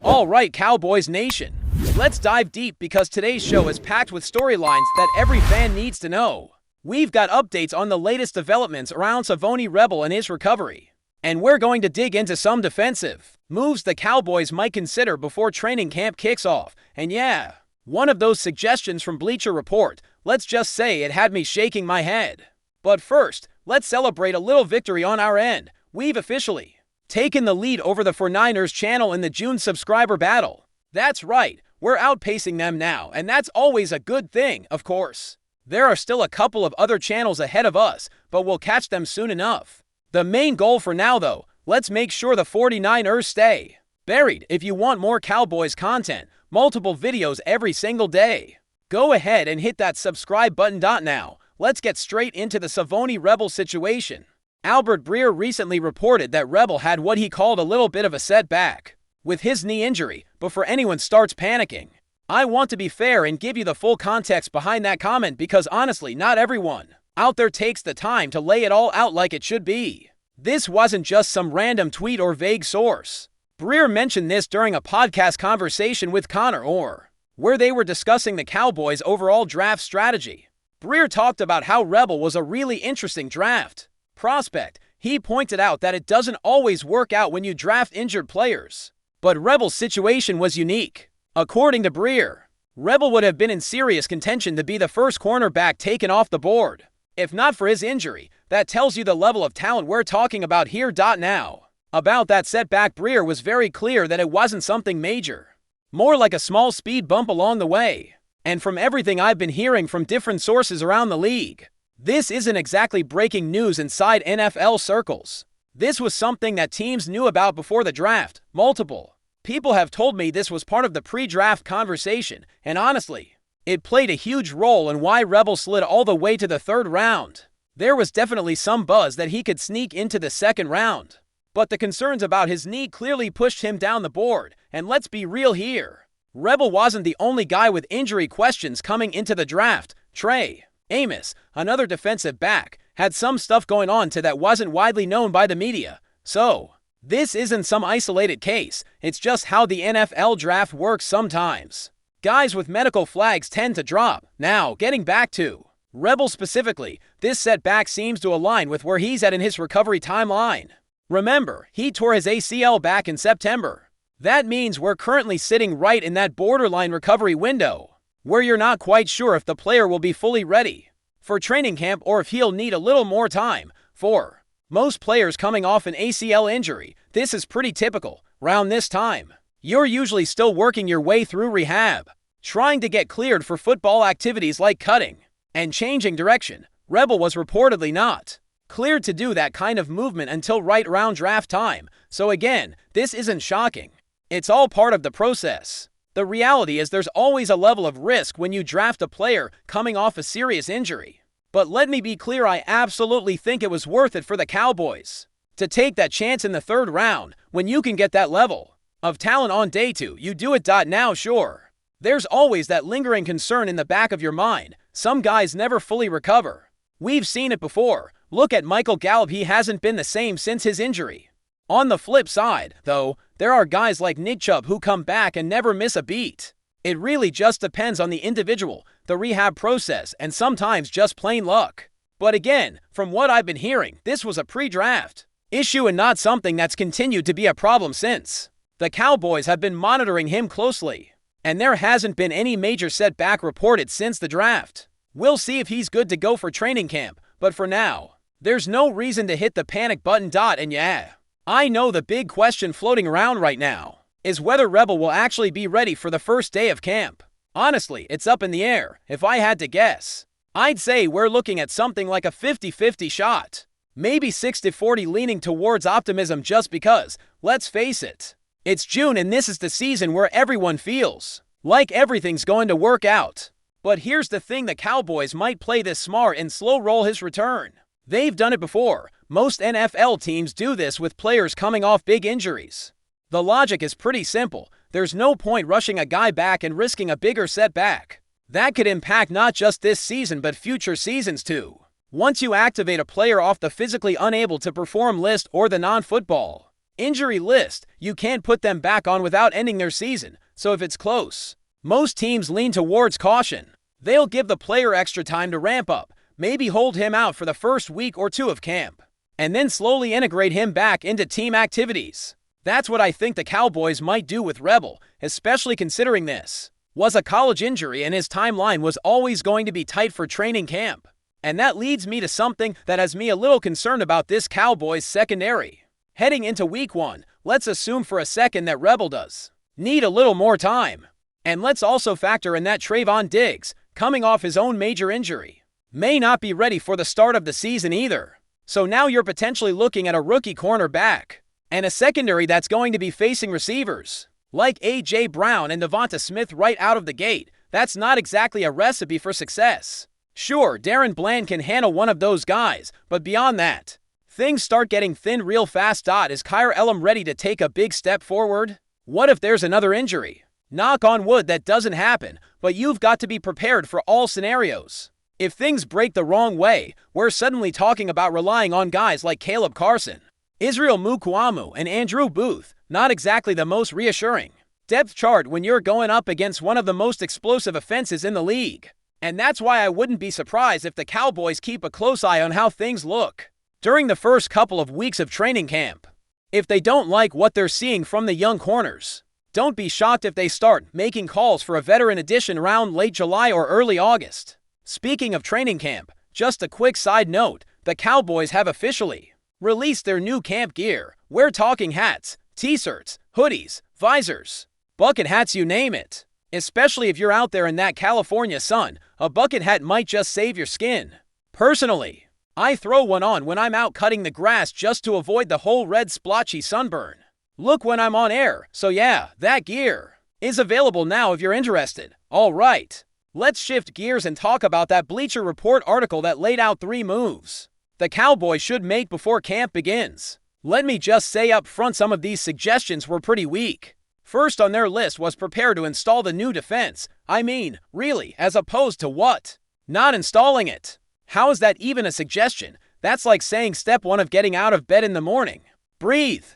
All right, Cowboys Nation. Let's dive deep because today's show is packed with storylines that every fan needs to know. We've got updates on the latest developments around Savon Rebel and his recovery. And we're going to dig into some defensive moves the Cowboys might consider before training camp kicks off. And yeah, one of those suggestions from Bleacher Report, let's just say it had me shaking my head. But first, let's celebrate a little victory on our end. We've officially taken the lead over the 49ers channel in the June subscriber battle. That's right, we're outpacing them now, and that's always a good thing, of course. There are still a couple of other channels ahead of us, but we'll catch them soon enough. The main goal for now, though, let's make sure the 49ers stay buried. If you want more Cowboys content, multiple videos every single day, go ahead and hit that subscribe button. Now, let's get straight into the Savon Rebel situation. Albert Breer recently reported that Rebel had what he called a little bit of a setback with his knee injury before anyone starts panicking. I want to be fair and give you the full context behind that comment because honestly, not everyone out there takes the time to lay it all out like it should be. This wasn't just some random tweet or vague source. Breer mentioned this during a podcast conversation with Connor Orr, where they were discussing the Cowboys' overall draft strategy. Breer talked about how Rebel was a really interesting draft prospect. He pointed out that it doesn't always work out when you draft injured players, but Rebel's situation was unique. According to Breer, Rebel would have been in serious contention to be the first cornerback taken off the board, if not for his injury. That tells you the level of talent we're talking about here. Now, about that setback, Breer was very clear that it wasn't something major, more like a small speed bump along the way. And from everything I've been hearing from different sources around the league, this isn't exactly breaking news inside NFL circles. This was something that teams knew about before the draft. Multiple people have told me this was part of the pre-draft conversation, and honestly, it played a huge role in why Rebel slid all the way to the third round. There was definitely some buzz that he could sneak into the second round, but the concerns about his knee clearly pushed him down the board, and let's be real here. Rebel wasn't the only guy with injury questions coming into the draft. Trey Amos, another defensive back, had some stuff going on that wasn't widely known by the media. So, this isn't some isolated case, it's just how the NFL draft works sometimes. Guys with medical flags tend to drop. Now, getting back to Rebel specifically, this setback seems to align with where he's at in his recovery timeline. Remember, he tore his ACL back in September. That means we're currently sitting right in that borderline recovery window, where you're not quite sure if the player will be fully ready for training camp or if he'll need a little more time. For most players coming off an ACL injury, this is pretty typical. Around this time, you're usually still working your way through rehab, trying to get cleared for football activities like cutting and changing direction. Rebel was reportedly not cleared to do that kind of movement until right around draft time. So again, this isn't shocking. It's all part of the process. The reality is there's always a level of risk when you draft a player coming off a serious injury. But let me be clear, I absolutely think it was worth it for the Cowboys to take that chance in the third round. When you can get that level of talent on day two, you do it. Now, sure, there's always that lingering concern in the back of your mind. Some guys never fully recover. We've seen it before. Look at Michael Gallup, he hasn't been the same since his injury. On the flip side, though, there are guys like Nick Chubb who come back and never miss a beat. It really just depends on the individual, the rehab process, and sometimes just plain luck. But again, from what I've been hearing, this was a pre-draft issue and not something that's continued to be a problem since. The Cowboys have been monitoring him closely, and there hasn't been any major setback reported since the draft. We'll see if he's good to go for training camp, but for now, there's no reason to hit the panic button. And yeah, I know the big question floating around right now is whether Rebel will actually be ready for the first day of camp. Honestly, it's up in the air. If I had to guess, I'd say we're looking at something like a 50-50 shot. Maybe 60-40 leaning towards optimism just because, let's face it, it's June and this is the season where everyone feels like everything's going to work out. But here's the thing, the Cowboys might play this smart and slow roll his return. They've done it before. Most NFL teams do this with players coming off big injuries. The logic is pretty simple. There's no point rushing a guy back and risking a bigger setback. That could impact not just this season but future seasons too. Once you activate a player off the physically unable to perform list or the non-football Injury list, you can't put them back on without ending their season, so if it's close, most teams lean towards caution. They'll give the player extra time to ramp up, maybe hold him out for the first week or two of camp, and then slowly integrate him back into team activities. That's what I think the Cowboys might do with Rebel, especially considering this was a college injury and his timeline was always going to be tight for training camp. And that leads me to something that has me a little concerned about this Cowboys secondary. Heading into week 1, let's assume for a second that Rebel does need a little more time. And let's also factor in that Trayvon Diggs, coming off his own major injury, may not be ready for the start of the season either. So now you're potentially looking at a rookie cornerback and a secondary that's going to be facing receivers like A.J. Brown and Devonta Smith right out of the gate. That's not exactly a recipe for success. Sure, Darren Bland can handle one of those guys, but beyond that, things start getting thin real fast. Is Kyle Elam ready to take a big step forward? What if there's another injury? Knock on wood that doesn't happen, but you've got to be prepared for all scenarios. If things break the wrong way, we're suddenly talking about relying on guys like Caleb Carson, Israel Mukuamu, and Andrew Booth. Not exactly the most reassuring depth chart when you're going up against one of the most explosive offenses in the league. And that's why I wouldn't be surprised if the Cowboys keep a close eye on how things look during the first couple of weeks of training camp. If they don't like what they're seeing from the young corners, don't be shocked if they start making calls for a veteran addition around late July or early August. Speaking of training camp, just a quick side note, the Cowboys have officially released their new camp gear. We're talking hats, t-shirts, hoodies, visors, bucket hats, you name it. Especially if you're out there in that California sun, a bucket hat might just save your skin. Personally, I throw one on when I'm out cutting the grass just to avoid the whole red splotchy sunburn look when I'm on air. So yeah, that gear is available now if you're interested. Alright, let's shift gears and talk about that Bleacher Report article that laid out 3 moves the Cowboys should make before camp begins. Let me just say up front, some of these suggestions were pretty weak. First on their list was prepare to install the new defense. I mean, really, as opposed to what? Not installing it. How is that even a suggestion? That's like saying step 1 of getting out of bed in the morning. Breathe.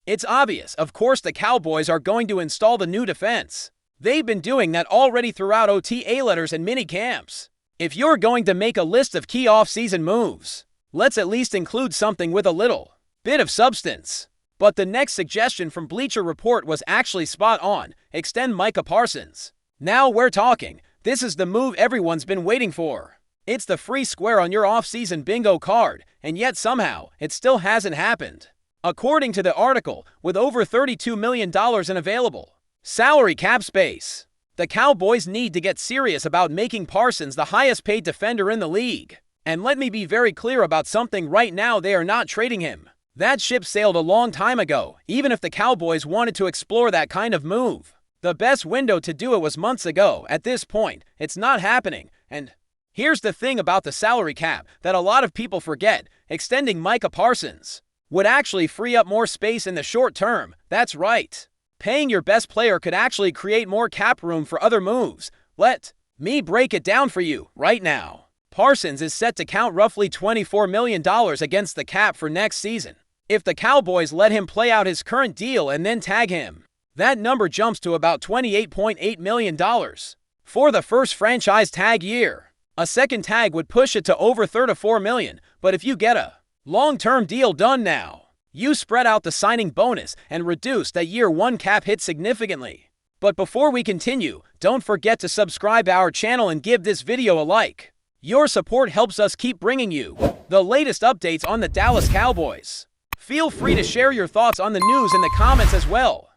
It's obvious, of course the Cowboys are going to install the new defense. They've been doing that already throughout OTA letters and mini camps. If you're going to make a list of key off-season moves, let's at least include something with a little bit of substance. But the next suggestion from Bleacher Report was actually spot on. Extend Micah Parsons. Now we're talking. This is the move everyone's been waiting for. It's the free square on your off-season bingo card, and yet somehow it still hasn't happened. According to the article, with over $32 million in available salary cap space, the Cowboys need to get serious about making Parsons the highest paid defender in the league. And let me be very clear about something right now, they are not trading him. That ship sailed a long time ago, even if the Cowboys wanted to explore that kind of move. The best window to do it was months ago. At this point, it's not happening. And here's the thing about the salary cap that a lot of people forget. Extending Micah Parsons would actually free up more space in the short term. That's right. Paying your best player could actually create more cap room for other moves. Let me break it down for you right now. Parsons is set to count roughly $24 million against the cap for next season. If the Cowboys let him play out his current deal and then tag him, that number jumps to about $28.8 million for the first franchise tag year. A second tag would push it to over $34 million, but if you get a long-term deal done now, you spread out the signing bonus and reduce that year 1 cap hit significantly. But before we continue, don't forget to subscribe to our channel and give this video a like. Your support helps us keep bringing you the latest updates on the Dallas Cowboys. Feel free to share your thoughts on the news in the comments as well.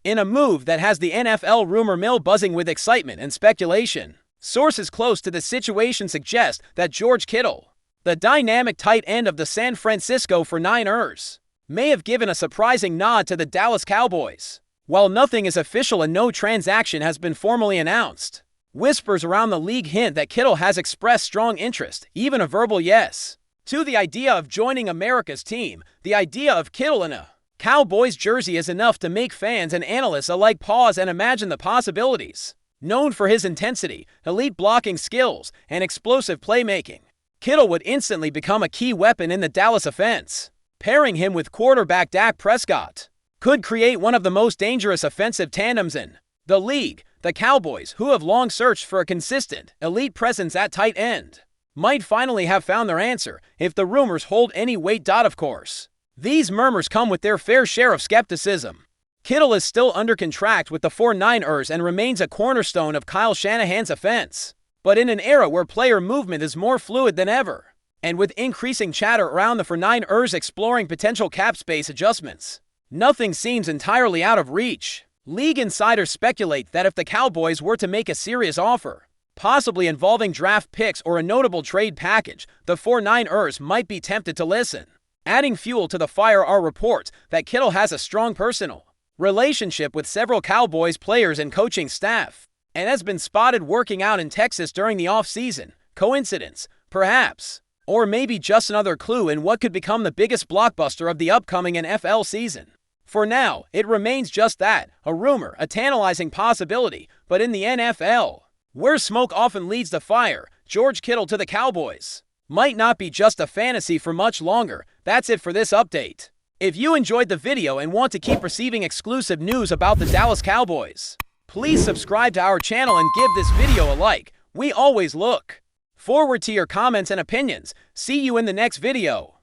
In a move that has the NFL rumor mill buzzing with excitement and speculation, sources close to the situation suggest that George Kittle, the dynamic tight end of the San Francisco 49ers, may have given a surprising nod to the Dallas Cowboys. While nothing is official and no transaction has been formally announced, whispers around the league hint that Kittle has expressed strong interest, even a verbal yes, to the idea of joining America's team. The idea of Kittle in a Cowboys jersey is enough to make fans and analysts alike pause and imagine the possibilities. Known for his intensity, elite blocking skills, and explosive playmaking, Kittle would instantly become a key weapon in the Dallas offense. Pairing him with quarterback Dak Prescott could create one of the most dangerous offensive tandems in the league. The Cowboys, who have long searched for a consistent, elite presence at tight end, might finally have found their answer if the rumors hold any weight. Of course, these murmurs come with their fair share of skepticism. Kittle is still under contract with the 49ers and remains a cornerstone of Kyle Shanahan's offense. But in an era where player movement is more fluid than ever, and with increasing chatter around the 49ers exploring potential cap space adjustments, nothing seems entirely out of reach. League insiders speculate that if the Cowboys were to make a serious offer, possibly involving draft picks or a notable trade package, the 49ers might be tempted to listen. Adding fuel to the fire are reports that Kittle has a strong personal relationship with several Cowboys players and coaching staff, and has been spotted working out in Texas during the offseason. Coincidence? Perhaps. Or maybe just another clue in what could become the biggest blockbuster of the upcoming NFL season. For now, it remains just that, a rumor, a tantalizing possibility, but in the NFL, where smoke often leads to fire, George Kittle to the Cowboys might not be just a fantasy for much longer. That's it for this update. If you enjoyed the video and want to keep receiving exclusive news about the Dallas Cowboys, please subscribe to our channel and give this video a like. We always look forward to your comments and opinions. See you in the next video.